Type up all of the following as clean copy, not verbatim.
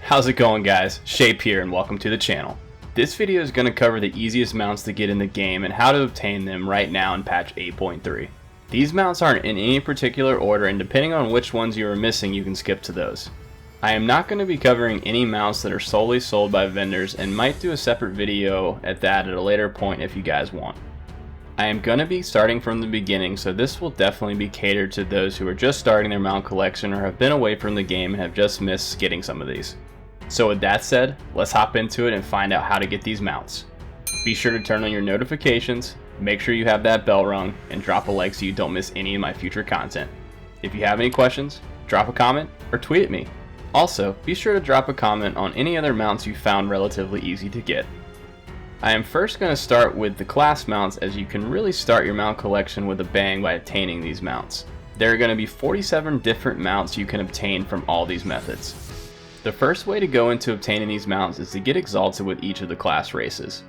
How's it going, guys? Shape here and welcome to the channel. This video is going to cover the easiest mounts to get in the game and how to obtain them right now in patch 8.3. These mounts aren't in any particular order, and depending on which ones you are missing, you can skip to those. I am not going to be covering any mounts that are solely sold by vendors and might do a separate video at a later point if you guys want. I am going to be starting from the beginning, so this will definitely be catered to those who are just starting their mount collection or have been away from the game and have just missed getting some of these. So with that said, let's hop into it and find out how to get these mounts. Be sure to turn on your notifications, make sure you have that bell rung, and drop a like so you don't miss any of my future content. If you have any questions, drop a comment or tweet at me. Also, be sure to drop a comment on any other mounts you found relatively easy to get. I am first going to start with the class mounts, as you can really start your mount collection with a bang by obtaining these mounts. There are going to be 47 different mounts you can obtain from all these methods. The first way to go into obtaining these mounts is to get exalted with each of the class races.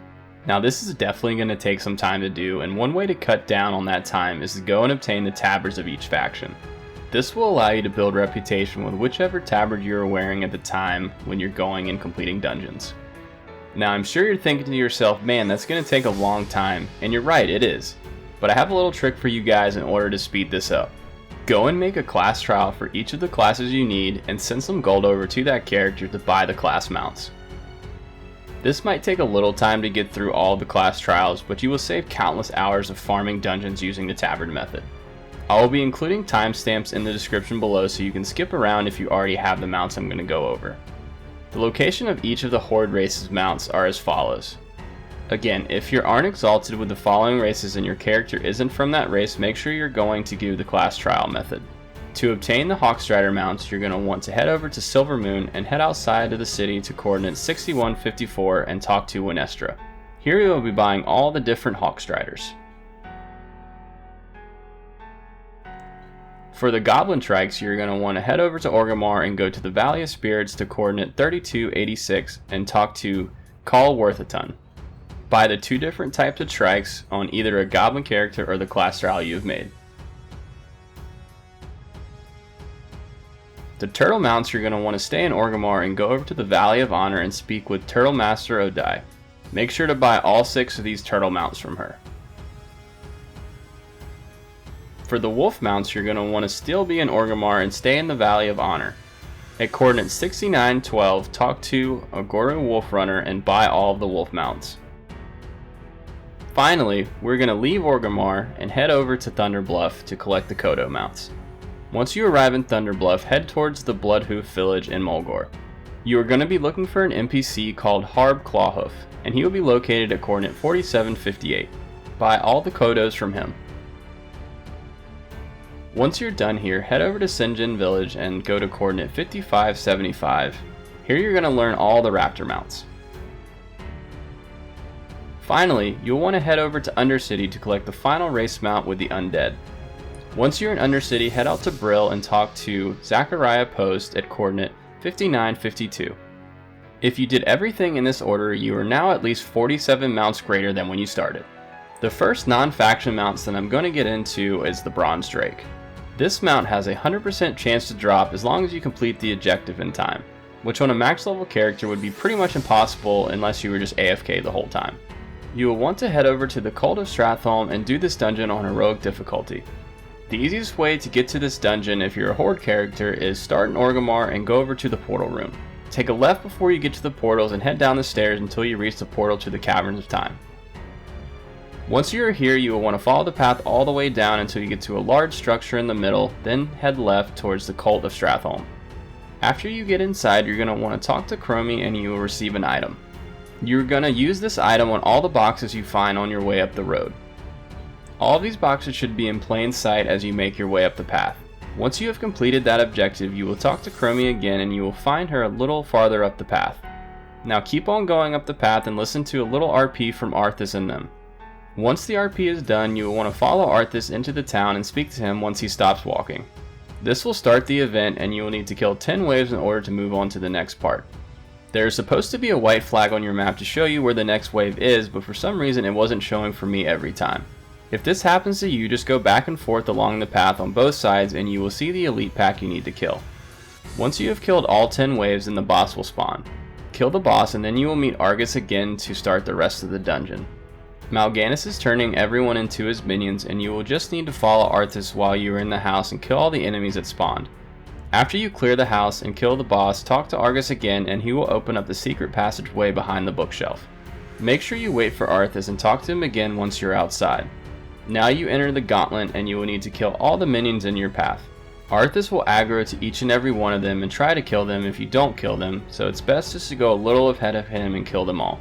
Now this is definitely going to take some time to do, and one way to cut down on that time is to go and obtain the tabards of each faction. This will allow you to build reputation with whichever tabard you are wearing at the time when you're going and completing dungeons. Now I'm sure you're thinking to yourself, man, that's going to take a long time, and you're right, it is. But I have a little trick for you guys in order to speed this up. Go and make a class trial for each of the classes you need and send some gold over to that character to buy the class mounts. This might take a little time to get through all the class trials, but you will save countless hours of farming dungeons using the tabard method. I will be including timestamps in the description below so you can skip around if you already have the mounts I'm going to go over. The location of each of the Horde races mounts are as follows. Again, if you aren't exalted with the following races and your character isn't from that race, make sure you're going to do the class trial method. To obtain the Hawkstrider mounts, you're going to want to head over to Silver Moon and head outside of the city to coordinate 6154 and talk to Winestra. Here you will be buying all the different Hawkstriders. For the Goblin Trikes, you're going to want to head over to Orgrimmar and go to the Valley of Spirits to coordinate 3286 and talk to Call Worthaton. Buy the two different types of trikes on either a Goblin character or the class trial you've made. The Turtle mounts, you're going to want to stay in Orgrimmar and go over to the Valley of Honor and speak with Turtle Master Odai. Make sure to buy all 6 of these turtle mounts from her. For the Wolf mounts, you're going to want to still be in Orgrimmar and stay in the Valley of Honor. At coordinate 6912, talk to a Goru Wolf Runner and buy all of the wolf mounts. Finally, we're going to leave Orgrimmar and head over to Thunder Bluff to collect the Kodo mounts. Once you arrive in Thunder Bluff, head towards the Bloodhoof village in Mulgore. You are going to be looking for an NPC called Harb Clawhoof, and he will be located at coordinate 4758. Buy all the Kodos from him. Once you're done here, head over to Sinjin village and go to coordinate 5575. Here you're going to learn all the Raptor mounts. Finally, you'll want to head over to Undercity to collect the final race mount with the Undead. Once you're in Undercity, head out to Brill and talk to Zachariah Post at coordinate 5952. If you did everything in this order, you are now at least 47 mounts greater than when you started. The first non-faction mounts that I'm going to get into is the Bronze Drake. This mount has a 100% chance to drop as long as you complete the objective in time, which on a max level character would be pretty much impossible unless you were just AFK the whole time. You will want to head over to the Cult of Stratholme and do this dungeon on heroic difficulty. The easiest way to get to this dungeon if you're a Horde character is start in Orgrimmar and go over to the portal room. Take a left before you get to the portals and head down the stairs until you reach the portal to the Caverns of Time. Once you are here, you will want to follow the path all the way down until you get to a large structure in the middle, then head left towards the Cult of Stratholme. After you get inside, you're going to want to talk to Chromie and you will receive an item. You're going to use this item on all the boxes you find on your way up the road. All of these boxes should be in plain sight as you make your way up the path. Once you have completed that objective, you will talk to Chromie again and you will find her a little farther up the path. Now keep on going up the path and listen to a little RP from Arthas and them. Once the RP is done, you will want to follow Arthas into the town and speak to him once he stops walking. This will start the event and you will need to kill 10 waves in order to move on to the next part. There is supposed to be a white flag on your map to show you where the next wave is, but for some reason it wasn't showing for me every time. If this happens to you, just go back and forth along the path on both sides and you will see the elite pack you need to kill. Once you have killed all 10 waves, then the boss will spawn. Kill the boss and then you will meet Argus again to start the rest of the dungeon. Mal'Ganis is turning everyone into his minions, and you will just need to follow Arthas while you are in the house and kill all the enemies that spawned. After you clear the house and kill the boss, talk to Argus again and he will open up the secret passageway behind the bookshelf. Make sure you wait for Arthas and talk to him again once you're outside. Now you enter the gauntlet and you will need to kill all the minions in your path. Arthas will aggro to each and every one of them and try to kill them if you don't kill them, so it's best just to go a little ahead of him and kill them all.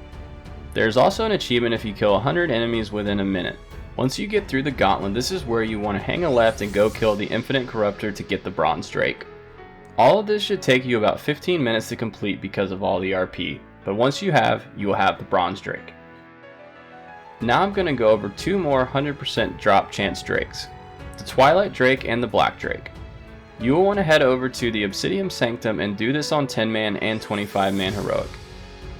There's also an achievement if you kill 100 enemies within a minute. Once you get through the gauntlet, this is where you want to hang a left and go kill the Infinite Corruptor to get the Bronze Drake. All of this should take you about 15 minutes to complete because of all the RP, but once you will have the Bronze Drake. Now I'm going to go over two more 100% drop chance drakes, the Twilight Drake and the Black Drake. You will want to head over to the Obsidian Sanctum and do this on 10-man and 25-man heroic.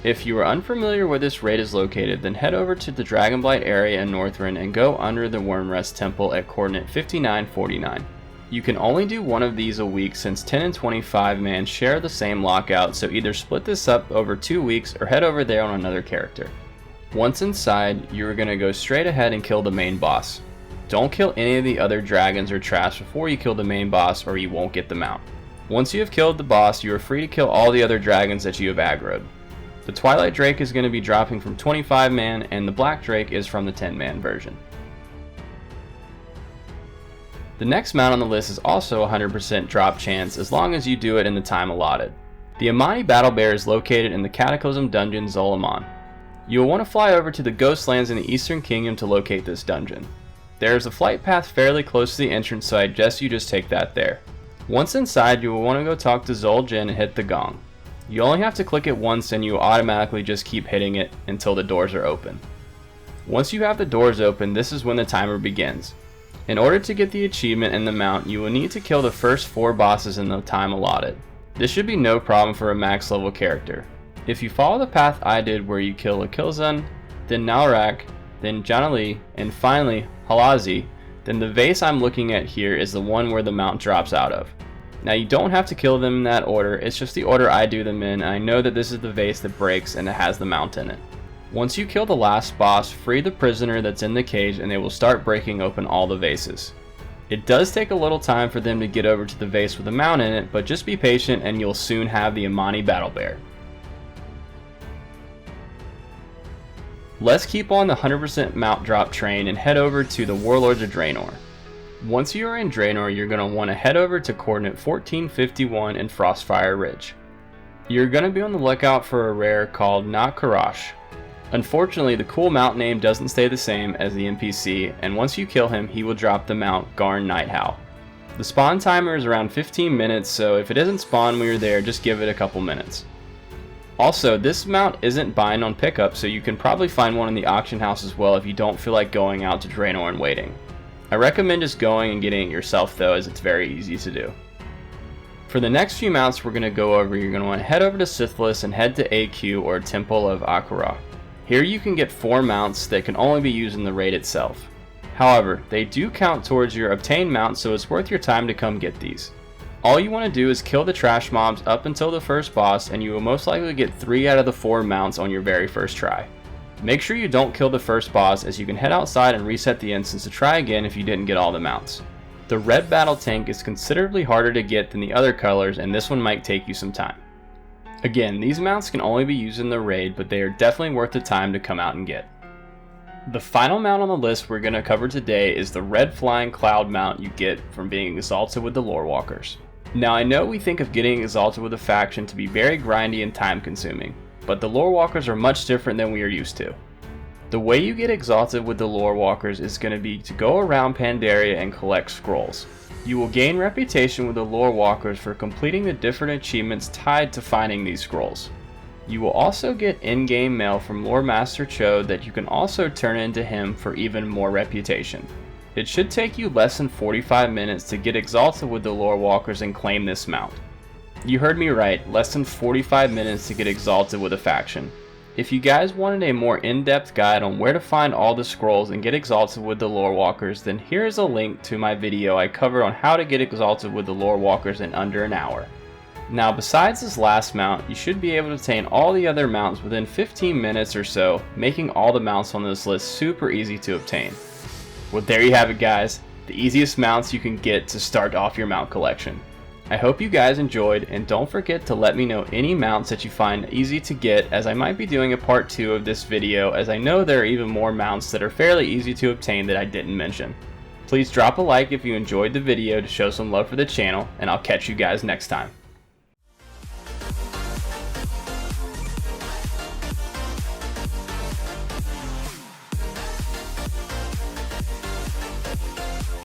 If you are unfamiliar where this raid is located, then head over to the Dragonblight area in Northrend and go under the Wormrest Temple at coordinate 5949. You can only do one of these a week since 10 and 25 man share the same lockout, so either split this up over 2 weeks or head over there on another character. Once inside, you are going to go straight ahead and kill the main boss. Don't kill any of the other dragons or trash before you kill the main boss or you won't get the mount. Once you have killed the boss, you are free to kill all the other dragons that you have aggroed. The Twilight Drake is going to be dropping from 25 man and the Black Drake is from the 10 man version. The next mount on the list is also 100% drop chance as long as you do it in the time allotted. The Amani Battle Bear is located in the Cataclysm Dungeon Zolaman. You will want to fly over to the Ghostlands in the Eastern Kingdom to locate this dungeon. There is a flight path fairly close to the entrance, so I suggest you just take that there. Once inside, you will want to go talk to Zol Jin and hit the gong. You only have to click it once and you will automatically just keep hitting it until the doors are open. Once you have the doors open, this is when the timer begins. In order to get the achievement and the mount, you will need to kill the first 4 bosses in the time allotted. This should be no problem for a max level character. If you follow the path I did where you kill Akilzan, then Nalrak, then Janali, and finally Halazi, then the vase I'm looking at here is the one where the mount drops out of. Now you don't have to kill them in that order, it's just the order I do them in, and I know that this is the vase that breaks and it has the mount in it. Once you kill the last boss, free the prisoner that's in the cage and they will start breaking open all the vases. It does take a little time for them to get over to the vase with a mount in it, but just be patient and you'll soon have the Amani Battle Bear. Let's keep on the 100% mount drop train and head over to the Warlords of Draenor. Once you are in Draenor, you're going to want to head over to coordinate 1451 in Frostfire Ridge. You're going to be on the lookout for a rare called Qiraji. Unfortunately, the cool mount name doesn't stay the same as the NPC, and once you kill him, he will drop the mount Garn Nighthowl. The spawn timer is around 15 minutes, so if it doesn't spawn when you're there, just give it a couple minutes. Also, this mount isn't buying on pickup, so you can probably find one in the auction house as well if you don't feel like going out to Draenor and waiting. I recommend just going and getting it yourself though, as it's very easy to do. For the next few mounts we're going to go over, you're going to want to head over to Sithlis and head to AQ or Temple of Akura. Here you can get 4 mounts that can only be used in the raid itself. However, they do count towards your obtained mount, so it's worth your time to come get these. All you want to do is kill the trash mobs up until the first boss, and you will most likely get 3 out of the 4 mounts on your very first try. Make sure you don't kill the first boss, as you can head outside and reset the instance to try again if you didn't get all the mounts. The red battle tank is considerably harder to get than the other colors, and this one might take you some time. Again, these mounts can only be used in the raid, but they are definitely worth the time to come out and get. The final mount on the list we're going to cover today is the red flying cloud mount you get from being exalted with the lore walkers. Now I know we think of getting exalted with a faction to be very grindy and time consuming, but the lore walkers are much different than we are used to. The way you get exalted with the lore walkers is going to be to go around Pandaria and collect scrolls. You will gain reputation with the lore walkers for completing the different achievements tied to finding these scrolls. You will also get in-game mail from Lore Master Cho that you can also turn into him for even more reputation. It should take you less than 45 minutes to get exalted with the lore walkers and claim this mount. You heard me right, less than 45 minutes to get exalted with a faction. If you guys wanted a more in-depth guide on where to find all the scrolls and get exalted with the lore walkers, then here's a link to my video I covered on how to get exalted with the lore walkers in under an hour. Now besides this last mount, you should be able to obtain all the other mounts within 15 minutes or so, making all the mounts on this list super easy to obtain. Well, there you have it guys, the easiest mounts you can get to start off your mount collection. I hope you guys enjoyed, and don't forget to let me know any mounts that you find easy to get, as I might be doing a part 2 of this video, as I know there are even more mounts that are fairly easy to obtain that I didn't mention. Please drop a like if you enjoyed the video to show some love for the channel, and I'll catch you guys next time.